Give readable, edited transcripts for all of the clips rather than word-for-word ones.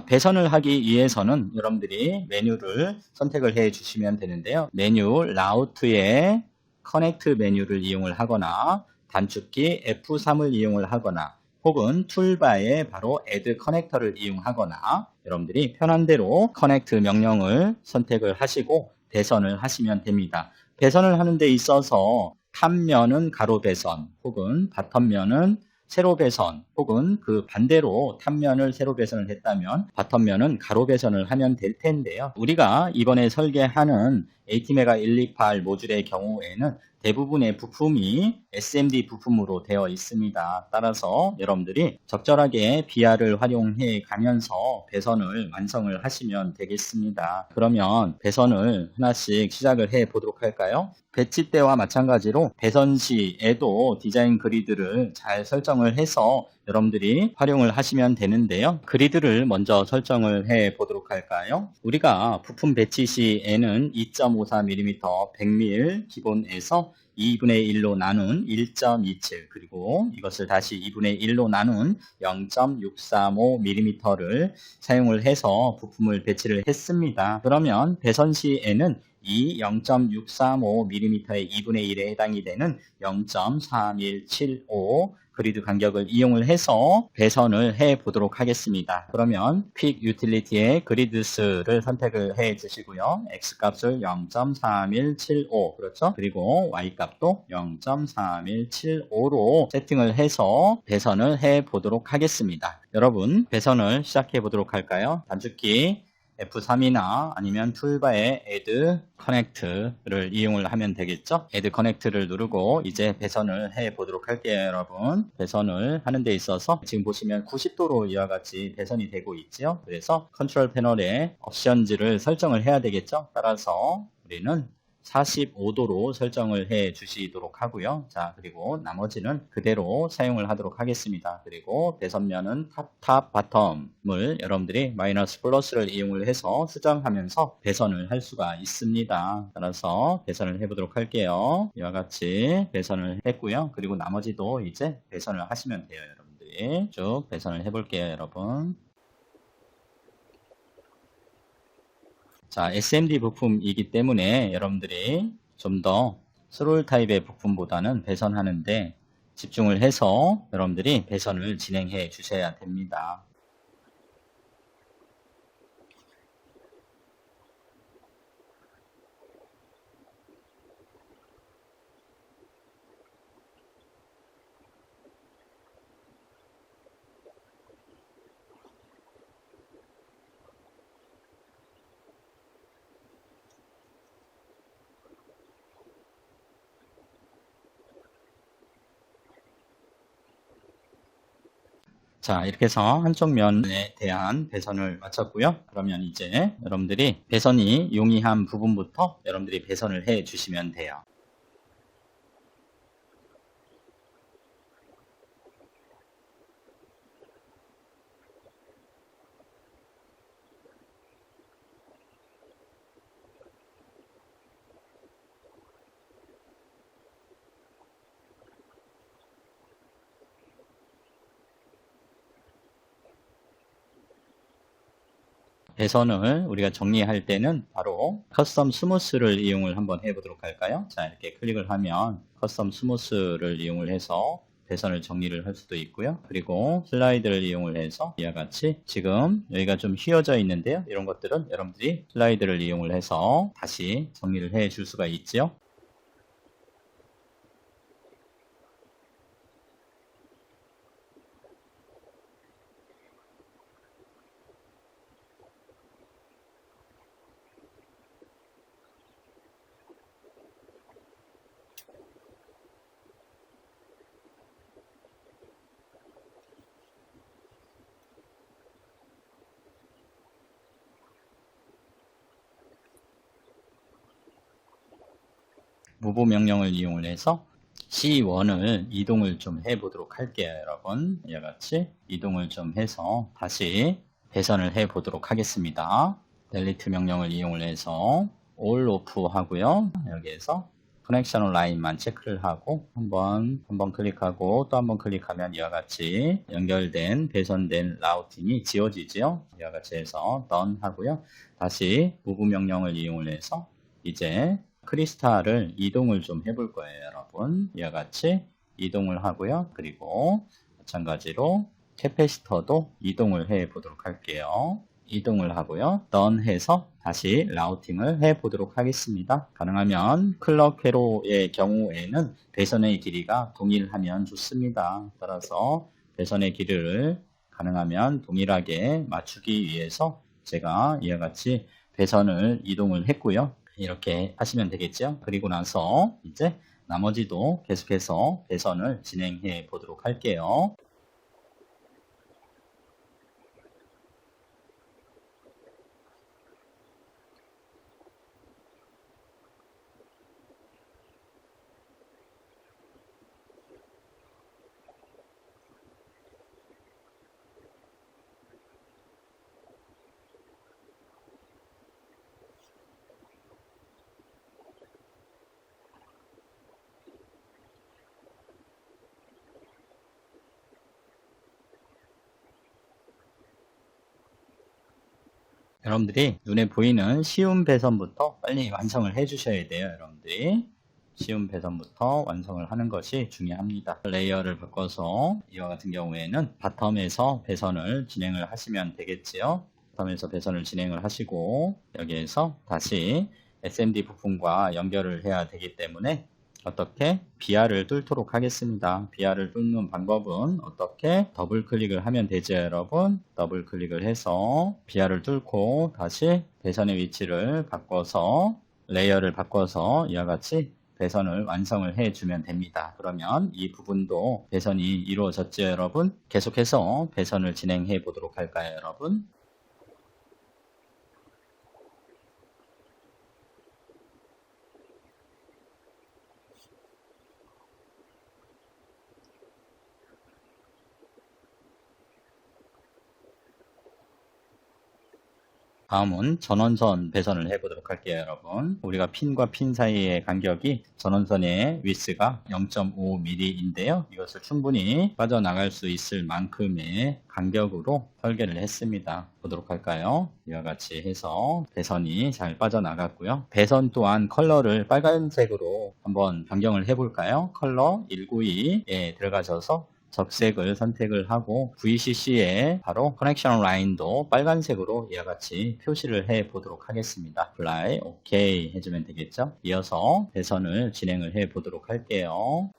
배선을 하기 위해서는 여러분들이 메뉴를 선택을 해 주시면 되는데요. 메뉴 라우트에 커넥트 메뉴를 이용을 하거나 단축키 F3을 이용을 하거나 혹은 툴바에 바로 add 커넥터를 이용하거나 여러분들이 편한 대로 커넥트 명령을 선택을 하시고 배선을 하시면 됩니다. 배선을 하는 데 있어서 탑면은 가로 배선 혹은 바텀면은 세로 배선 혹은 그 반대로 탑면을 세로 배선을 했다면 바텀면은 가로 배선을 하면 될 텐데요. 우리가 이번에 설계하는 ATmega 128 모듈의 경우에는 대부분의 부품이 SMD 부품으로 되어 있습니다. 따라서 여러분들이 적절하게 BR을 활용해 가면서 배선을 완성을 하시면 되겠습니다. 그러면 배선을 하나씩 시작을 해 보도록 할까요? 배치 때와 마찬가지로 배선 시에도 디자인 그리드를 잘 설정을 해서 여러분들이 활용을 하시면 되는데요. 그리드를 먼저 설정을 해 보도록 할까요? 우리가 부품 배치 시에는 2.54mm 100mm 기본에서 2분의 1로 나눈 1.27 그리고 이것을 다시 2분의 1로 나눈 0.635mm를 사용을 해서 부품을 배치를 했습니다. 그러면 배선 시에는 이 0.635mm의 2분의 1에 해당이 되는 0.3175 그리드 간격을 이용을 해서 배선을 해 보도록 하겠습니다. 그러면 퀵 유틸리티의 그리드스를 선택을 해 주시고요. X값을 0.3175 그렇죠? 그리고 Y값도 0.3175로 세팅을 해서 배선을 해 보도록 하겠습니다. 여러분 배선을 시작해 보도록 할까요? 단축키 F3이나 아니면 툴바의 Add Connect를 이용을 하면 되겠죠. Add Connect를 누르고 이제 배선을 해 보도록 할게요. 여러분 배선을 하는 데 있어서 지금 보시면 90도로 이와 같이 배선이 되고 있죠. 그래서 컨트롤 패널에 옵션즈를 설정을 해야 되겠죠. 따라서 우리는 45도로 설정을 해 주시도록 하고요. 자, 그리고 나머지는 그대로 사용을 하도록 하겠습니다. 그리고 배선면은 탑, 바텀을 여러분들이 마이너스 플러스를 이용을 해서 수정하면서 배선을 할 수가 있습니다. 따라서 배선을 해보도록 할게요. 이와 같이 배선을 했고요. 그리고 나머지도 이제 배선을 하시면 돼요. 여러분들이 쭉 배선을 해볼게요. 여러분. 자, SMD 부품이기 때문에 여러분들이 좀 더 스롤 타입의 부품보다는 배선하는데 집중을 해서 여러분들이 배선을 진행해 주셔야 됩니다. 자, 이렇게 해서 한쪽 면에 대한 배선을 마쳤고요. 그러면 이제 여러분들이 배선이 용이한 부분부터 여러분들이 배선을 해 주시면 돼요. 배선을 우리가 정리할 때는 바로 커스텀 스무스를 이용을 한번 해보도록 할까요? 자, 이렇게 클릭을 하면 커스텀 스무스를 이용을 해서 배선을 정리를 할 수도 있고요. 그리고 슬라이드를 이용을 해서 이와 같이 지금 여기가 좀 휘어져 있는데요. 이런 것들은 여러분들이 슬라이드를 이용을 해서 다시 정리를 해 줄 수가 있지요. 무브 명령을 이용을 해서 C1을 이동을 좀 해보도록 할게요, 여러분. 이와 같이 이동을 좀 해서 다시 배선을 해보도록 하겠습니다. 델리트 명령을 이용을 해서 올 오프 하고요. 여기에서 커넥션 라인만 체크를 하고 한번 클릭하고 또 한번 클릭하면 이와 같이 연결된 배선된 라우팅이 지워지죠. 이와 같이 해서 done 하고요. 다시 무브 명령을 이용을 해서 이제 크리스탈을 이동을 좀 해볼 거예요, 여러분. 이와 같이 이동을 하고요. 그리고 마찬가지로 캐패시터도 이동을 해 보도록 할게요. 이동을 하고요. done 해서 다시 라우팅을 해 보도록 하겠습니다. 가능하면 클럭 회로의 경우에는 배선의 길이가 동일하면 좋습니다. 따라서 배선의 길이를 가능하면 동일하게 맞추기 위해서 제가 이와 같이 배선을 이동을 했고요. 이렇게 하시면 되겠죠. 그리고 나서 이제 나머지도 계속해서 배선을 진행해 보도록 할게요. 여러분들이 눈에 보이는 쉬운 배선부터 빨리 완성을 해 주셔야 돼요. 여러분들이 쉬운 배선부터 완성을 하는 것이 중요합니다. 레이어를 바꿔서 이와 같은 경우에는 바텀에서 배선을 진행을 하시면 되겠지요. 바텀에서 배선을 진행을 하시고 여기에서 다시 SMD 부품과 연결을 해야 되기 때문에 어떻게 BR을 뚫도록 하겠습니다. BR을 뚫는 방법은 어떻게 더블 클릭을 하면 되죠, 여러분. 더블 클릭을 해서 BR을 뚫고 다시 배선의 위치를 바꿔서 레이어를 바꿔서 이와 같이 배선을 완성을 해주면 됩니다. 그러면 이 부분도 배선이 이루어졌죠, 여러분. 계속해서 배선을 진행해 보도록 할까요, 여러분? 다음은 전원선 배선을 해보도록 할게요, 여러분. 우리가 핀과 핀 사이의 간격이 전원선의 위스가 0.5mm인데요. 이것을 충분히 빠져나갈 수 있을 만큼의 간격으로 설계를 했습니다. 보도록 할까요? 이와 같이 해서 배선이 잘 빠져나갔고요. 배선 또한 컬러를 빨간색으로 한번 변경을 해볼까요? 컬러 192에 들어가셔서 적색을 선택을 하고 VCC에 바로 커넥션 라인도 빨간색으로 이와 같이 표시를 해 보도록 하겠습니다. apply, OK 해주면 되겠죠. 이어서 배선을 진행을 해 보도록 할게요.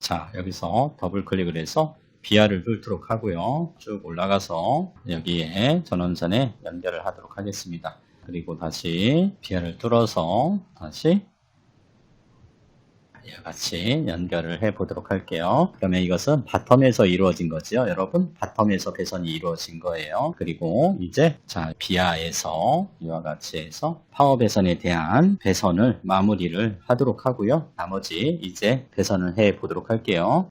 자, 여기서 더블 클릭을 해서 BR을 뚫도록 하고요. 쭉 올라가서 여기에 전원선에 연결을 하도록 하겠습니다. 그리고 다시 BR을 뚫어서 다시 이와 같이 연결을 해 보도록 할게요. 그러면 이것은 바텀에서 이루어진 거죠, 여러분. 바텀에서 배선이 이루어진 거예요. 그리고 이제 자 비아에서 이와 같이 해서 파워 배선에 대한 배선을 마무리를 하도록 하고요. 나머지 이제 배선을 해 보도록 할게요.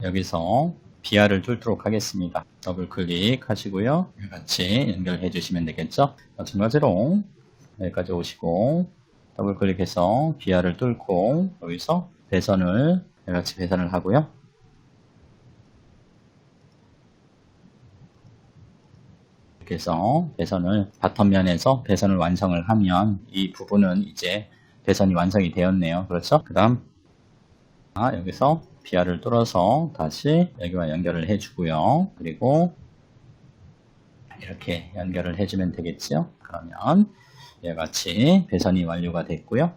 여기서 BR을 뚫도록 하겠습니다. 더블 클릭 하시고요. 같이 연결해 주시면 되겠죠. 마찬가지로 여기까지 오시고 더블 클릭해서 BR을 뚫고 여기서 배선을 같이 배선을 하고요. 이렇게 해서 배선을 바텀면에서 배선을 완성을 하면 이 부분은 이제 배선이 완성이 되었네요. 그렇죠? 그 다음 여기서 BR을 뚫어서 다시 여기와 연결을 해주고요. 그리고 이렇게 연결을 해주면 되겠죠. 그러면 이와 같이 배선이 완료가 됐고요.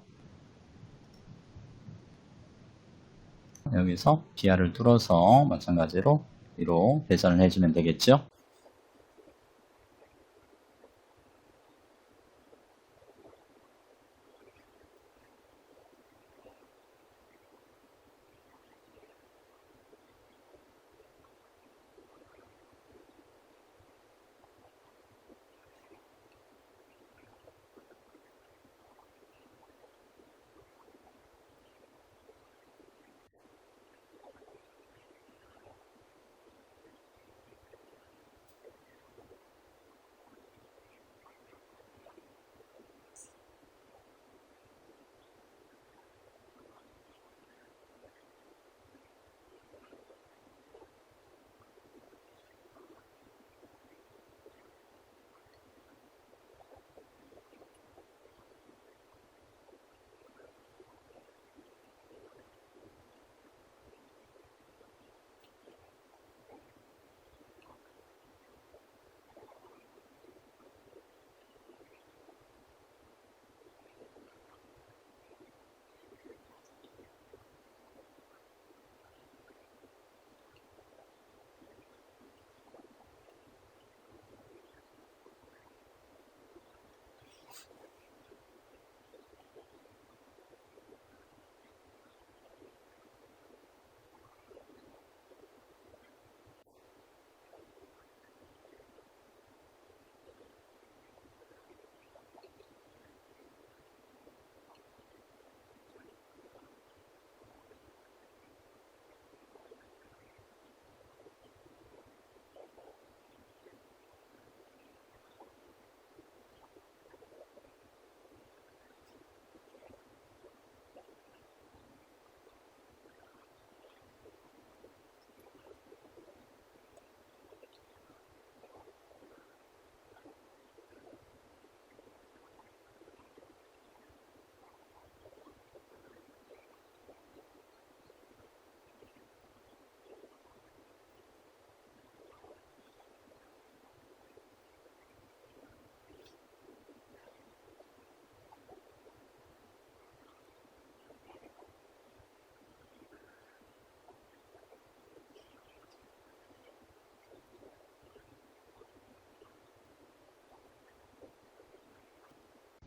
여기서 기아를 뚫어서 마찬가지로 위로 배선을 해주면 되겠죠.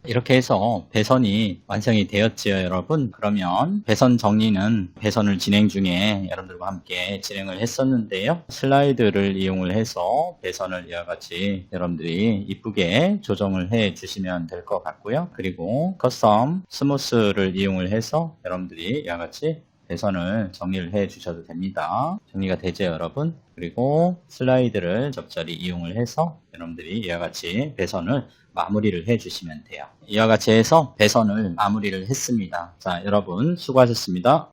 이렇게 해서 배선이 완성이 되었지요, 여러분. 그러면 배선 정리는 배선을 진행 중에 여러분들과 함께 진행을 했었는데요. 슬라이드를 이용을 해서 배선을 이와 같이 여러분들이 이쁘게 조정을 해 주시면 될 것 같고요. 그리고 커스텀 스무스를 이용을 해서 여러분들이 이와 같이 배선을 정리를 해 주셔도 됩니다. 정리가 되죠, 여러분? 그리고 슬라이드를 적절히 이용을 해서 여러분들이 이와 같이 배선을 마무리를 해 주시면 돼요. 이와 같이 해서 배선을 마무리를 했습니다. 자, 여러분 수고하셨습니다.